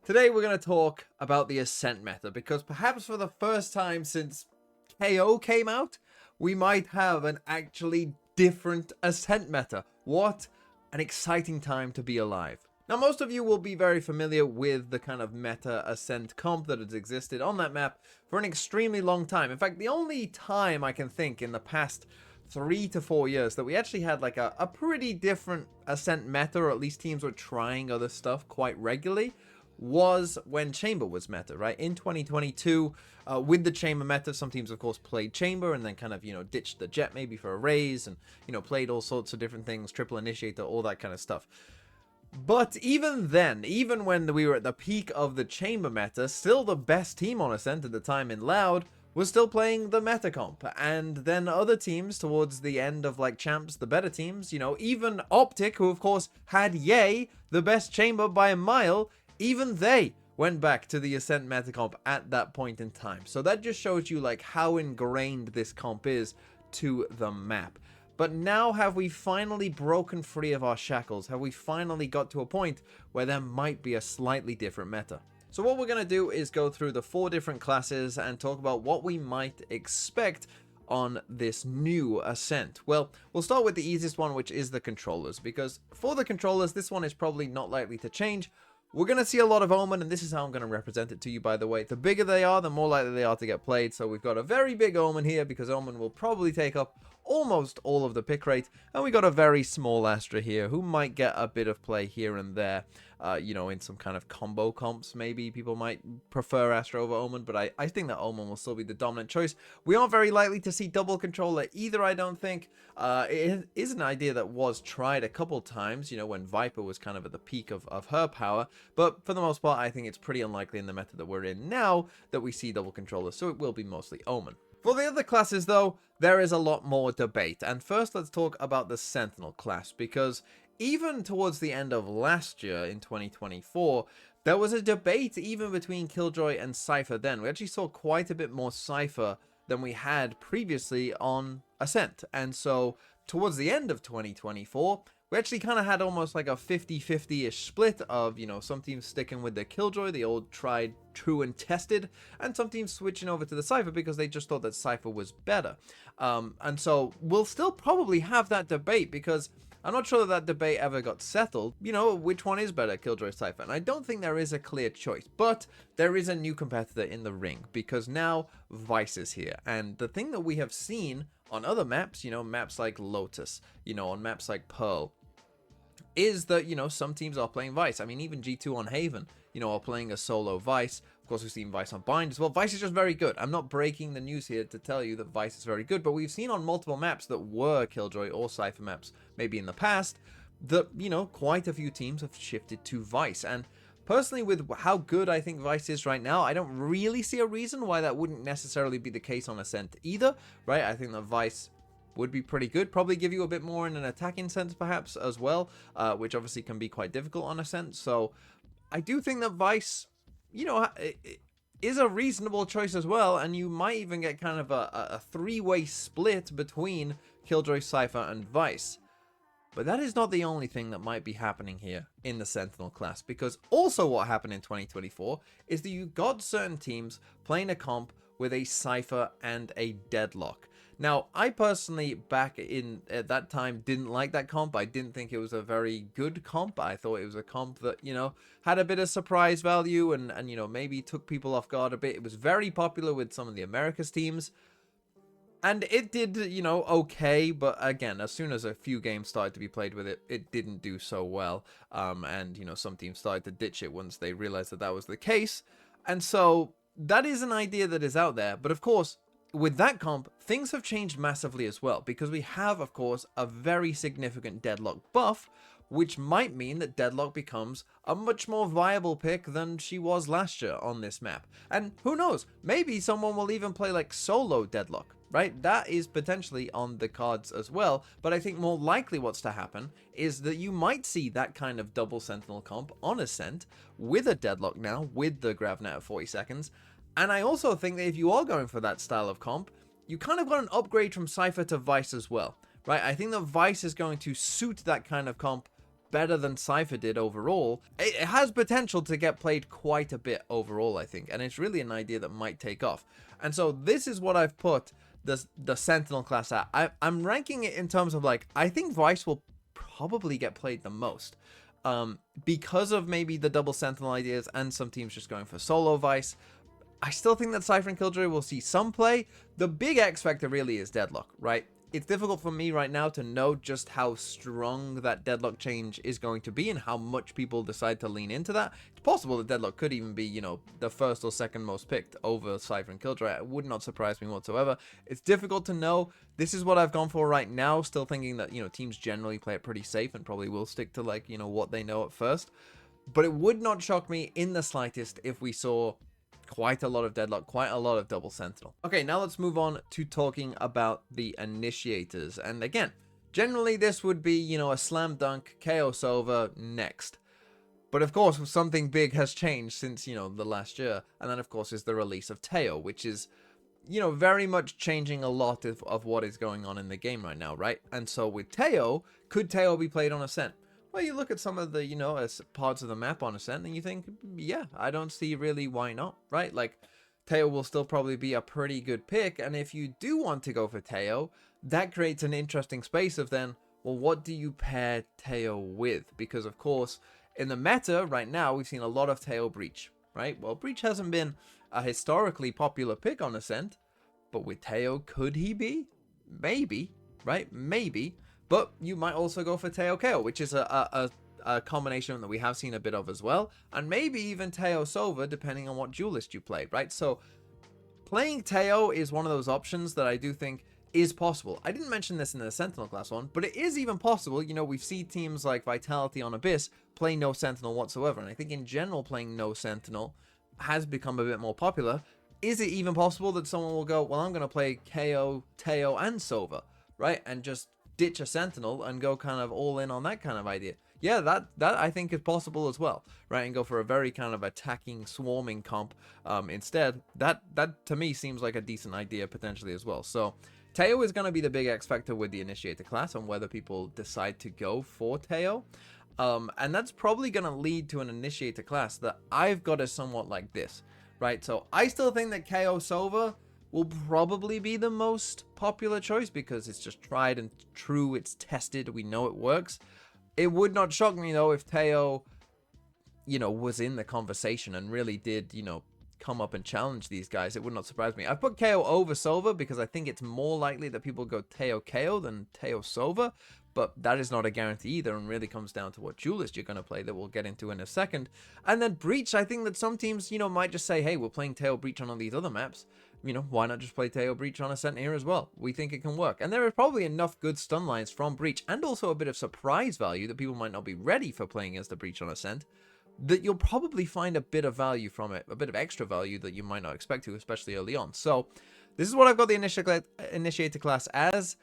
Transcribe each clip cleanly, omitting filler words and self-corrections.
Today we're going to talk about the Ascent meta, because perhaps for the first time since KO came out, we might have an actually different Ascent meta. What an exciting time to be alive. Now, most of you will be very familiar with the kind of meta Ascent comp that has existed on that map for an extremely long time. In fact, the only time I can think in the past 3 to 4 years that we actually had like a pretty different Ascent meta, or at least teams were trying other stuff quite regularly, was when Chamber was meta, right? In 2022, with the Chamber meta, some teams, of course, played Chamber and then kind of, ditched the Jet maybe for a raise and, played all sorts of different things, triple Initiator, all that kind of stuff. But even then, even when we were at the peak of the Chamber meta, still the best team on Ascent at the time in Loud was still playing the meta comp. And then other teams towards the end of like Champs, the better teams, even Optic, who of course had Yay, the best Chamber by a mile, even they went back to the Ascent meta comp at that point in time. So that just shows you like how ingrained this comp is to the map. But now have we finally broken free of our shackles? Have we finally got to a point where there might be a slightly different meta? So what we're going to do is go through the 4 different classes and talk about what we might expect on this new Ascent. Well, we'll start with the easiest one, which is the controllers, because for the controllers, this one is probably not likely to change. We're going to see a lot of Omen, and this is how I'm going to represent it to you, by the way. The bigger they are, the more likely they are to get played. So we've got a very big Omen here, because Omen will probably take up almost all of the pick rate. And we got a very small Astra here, who might get a bit of play here and there. In some kind of combo comps, maybe people might prefer Astra over Omen, but I think that Omen will still be the dominant choice. We aren't very likely to see double controller either, I don't think. It is an idea that was tried a couple times, when Viper was kind of at the peak of her power, but for the most part, I think it's pretty unlikely in the meta that we're in now that we see double controller, so it will be mostly Omen. For the other classes, though, there is a lot more debate, and first let's talk about the Sentinel class, because even towards the end of last year in 2024, there was a debate even between Killjoy and Cypher then. We actually saw quite a bit more Cypher than we had previously on Ascent. And so towards the end of 2024, we actually kind of had almost like a 50-50-ish split of, some teams sticking with their Killjoy, the old tried, true, and tested, and some teams switching over to the Cypher because they just thought that Cypher was better. And so we'll still probably have that debate, because I'm not sure that debate ever got settled, which one is better, Killjoy or Cypher, and I don't think there is a clear choice, but there is a new competitor in the ring, because now Vice is here, and the thing that we have seen on other maps, maps like Lotus, on maps like Pearl, is that, some teams are playing Vice. I mean, even G2 on Haven, are playing a solo Vice. Of course, we've seen Vice on Bind as well. Vice is just very good. I'm not breaking the news here to tell you that Vice is very good, but we've seen on multiple maps that were Killjoy or Cypher maps, maybe in the past, that, quite a few teams have shifted to Vice. And personally, with how good I think Vice is right now, I don't really see a reason why that wouldn't necessarily be the case on Ascent either, right? I think that Vice would be pretty good, probably give you a bit more in an attacking sense perhaps as well, which obviously can be quite difficult on Ascent. So I do think that Vice, is a reasonable choice as well, and you might even get kind of a 3-way split between Killjoy, Cypher, and Vice. But that is not the only thing that might be happening here in the Sentinel class, because also what happened in 2024 is that you got certain teams playing a comp with a Cypher and a Deadlock. Now, I personally, back in at that time, didn't like that comp. I didn't think it was a very good comp. I thought it was a comp that, had a bit of surprise value and maybe took people off guard a bit. It was very popular with some of the Americas teams. And it did, okay, but again, as soon as a few games started to be played with it, it didn't do so well. And, some teams started to ditch it once they realized that that was the case. And so that is an idea that is out there. But of course, with that comp, things have changed massively as well, because we have, of course, a very significant Deadlock buff, which might mean that Deadlock becomes a much more viable pick than she was last year on this map. And who knows, maybe someone will even play like solo Deadlock, right? That is potentially on the cards as well, but I think more likely what's to happen is that you might see that kind of double Sentinel comp on Ascent with a Deadlock now, with the Gravnet at 40 seconds, and I also think that if you are going for that style of comp, you kind of got an upgrade from Cypher to Vice as well, right? I think that Vice is going to suit that kind of comp better than Cypher did overall, it has potential to get played quite a bit overall, I think. And it's really an idea that might take off. And so this is what I've put the Sentinel class at. I'm ranking it in terms of, like, I think Vice will probably get played the most. Because of maybe the double Sentinel ideas and some teams just going for solo Vice. I still think that Cypher and Killjoy will see some play. The big X factor really is Deadlock, right? It's difficult for me right now to know just how strong that Deadlock change is going to be and how much people decide to lean into that. It's possible that Deadlock could even be, you know, the first or second most picked over Cypher and Killjoy. It would not surprise me whatsoever. It's difficult to know. This is what I've gone for right now, still thinking that, you know, teams generally play it pretty safe and probably will stick to, like, you know, what they know at first. But it would not shock me in the slightest if we saw quite a lot of Deadlock, quite a lot of double Sentinel. Okay, now let's move on to talking about the Initiators. And again, generally this would be, you know, a slam dunk, KO Sova next. But of course, something big has changed since, you know, the last year. And then, of course, is the release of Teo, which is, you know, very much changing a lot of what is going on in the game right now, right? And so with Teo, could Teo be played on Ascent? Well, you look at some of the, you know, parts of the map on Ascent and you think, yeah, I don't see really why not, right? Like, Teo will still probably be a pretty good pick. And if you do want to go for Teo, that creates an interesting space of then, well, what do you pair Teo with? Because, of course, in the meta right now, we've seen a lot of Teo Breach, right? Well, Breach hasn't been a historically popular pick on Ascent, but with Teo, could he be? Maybe, right? Maybe. But you might also go for Teo KO, which is a combination that we have seen a bit of as well. And maybe even Teo Sova, depending on what Duelist you played, right? So playing Teo is one of those options that I do think is possible. I didn't mention this in the Sentinel class one, but it is even possible. You know, we've seen teams like Vitality on Abyss play no Sentinel whatsoever. And I think in general, playing no Sentinel has become a bit more popular. Is it even possible that someone will go, well, I'm going to play KO, Teo, and Sova, right? And just ditch a Sentinel and go kind of all in on that kind of idea. Yeah, that I think is possible as well, right? And go for a very kind of attacking, swarming comp instead. That to me seems like a decent idea potentially as well. So Teo is going to be the big X factor with the Initiator class on whether people decide to go for Teo. And that's probably going to lead to an Initiator class that I've got as somewhat like this, right? So I still think that KO Sova will probably be the most popular choice because it's just tried and true, it's tested, we know it works. It would not shock me though if Teo, you know, was in the conversation and really did, you know, come up and challenge these guys. It would not surprise me. I put KO over Sova because I think it's more likely that people go Teo KO than Teo Sova, but that is not a guarantee either and really comes down to what Duelist you're going to play that we'll get into in a second. And then Breach, I think that some teams, you know, might just say, hey, we're playing Teo Breach on all these other maps. You know, why not just play Teo Breach on Ascent here as well? We think it can work. And there are probably enough good stun lines from Breach and also a bit of surprise value that people might not be ready for playing as the Breach on Ascent, that you'll probably find a bit of value from it, a bit of extra value that you might not expect to, especially early on. So this is what I've got the Initiator class as.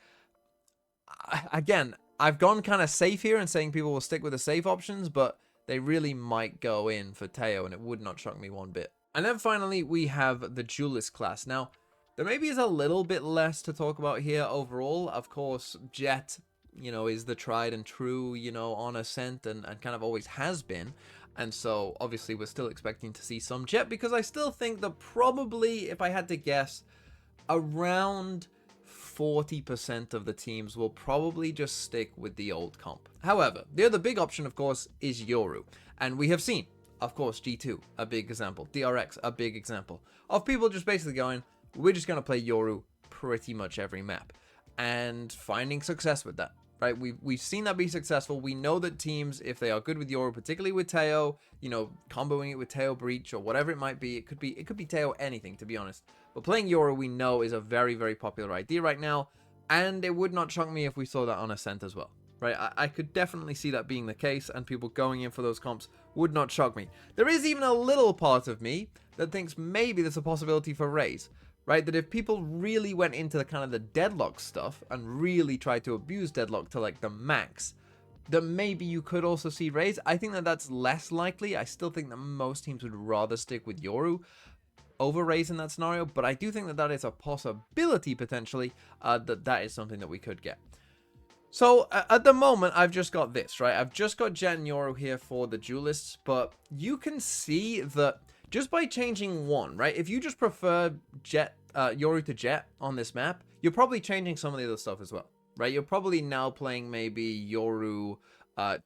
Again, I've gone kind of safe here and saying people will stick with the safe options, but they really might go in for Teo, and it would not shock me one bit. And then finally, we have the Duelist class. Now, there maybe is a little bit less to talk about here overall. Of course, Jet, you know, is the tried and true, you know, on Ascent and kind of always has been. And so, obviously, we're still expecting to see some Jet because I still think that probably, if I had to guess, around 40% of the teams will probably just stick with the old comp. However, the other big option, of course, is Yoru. And we have seen, of course, G2, a big example. DRX, a big example. Of people just basically going, we're just going to play Yoru pretty much every map. And finding success with that, right? We've seen that be successful. We know that teams, if they are good with Yoru, particularly with Teo, you know, comboing it with Teo Breach or whatever it might be, it could be Teo anything, to be honest. But playing Yoru, we know, is a very, very popular idea right now. And it would not shock me if we saw that on Ascent as well. Right, I could definitely see that being the case, and people going in for those comps would not shock me. There is even a little part of me that thinks maybe there's a possibility for Raze, right? That if people really went into the kind of the Deadlock stuff and really tried to abuse Deadlock to like the max, that maybe you could also see Raze. I think that that's less likely. I still think that most teams would rather stick with Yoru over Raze in that scenario, but I do think that that is a possibility potentially, that is something that we could get. So at the moment, I've just got this, right? I've just got Jet and Yoru here for the Duelists, but you can see that just by changing one, right? If you just prefer Jet, Yoru to Jet on this map, you're probably changing some of the other stuff as well, right? You're probably now playing maybe Yoru,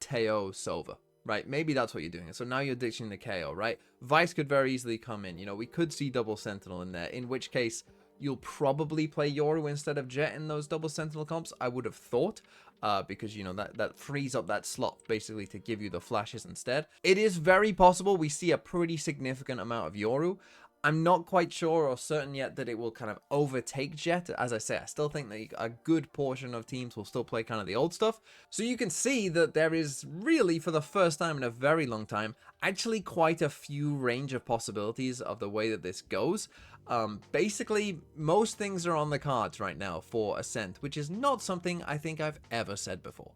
Teo, Sova, right? Maybe that's what you're doing. So now you're ditching the KO, right? Vice could very easily come in. You know, we could see double Sentinel in there, in which case you'll probably play Yoru instead of Jet in those double Sentinel comps, I would have thought, because, you know, that frees up that slot, basically, to give you the flashes instead. It is very possible we see a pretty significant amount of Yoru. I'm not quite sure or certain yet that it will kind of overtake Jet. As I say, I still think that a good portion of teams will still play kind of the old stuff. So you can see that there is really, for the first time in a very long time, actually quite a few range of possibilities of the way that this goes. Basically, most things are on the cards right now for Ascent, which is not something I think I've ever said before.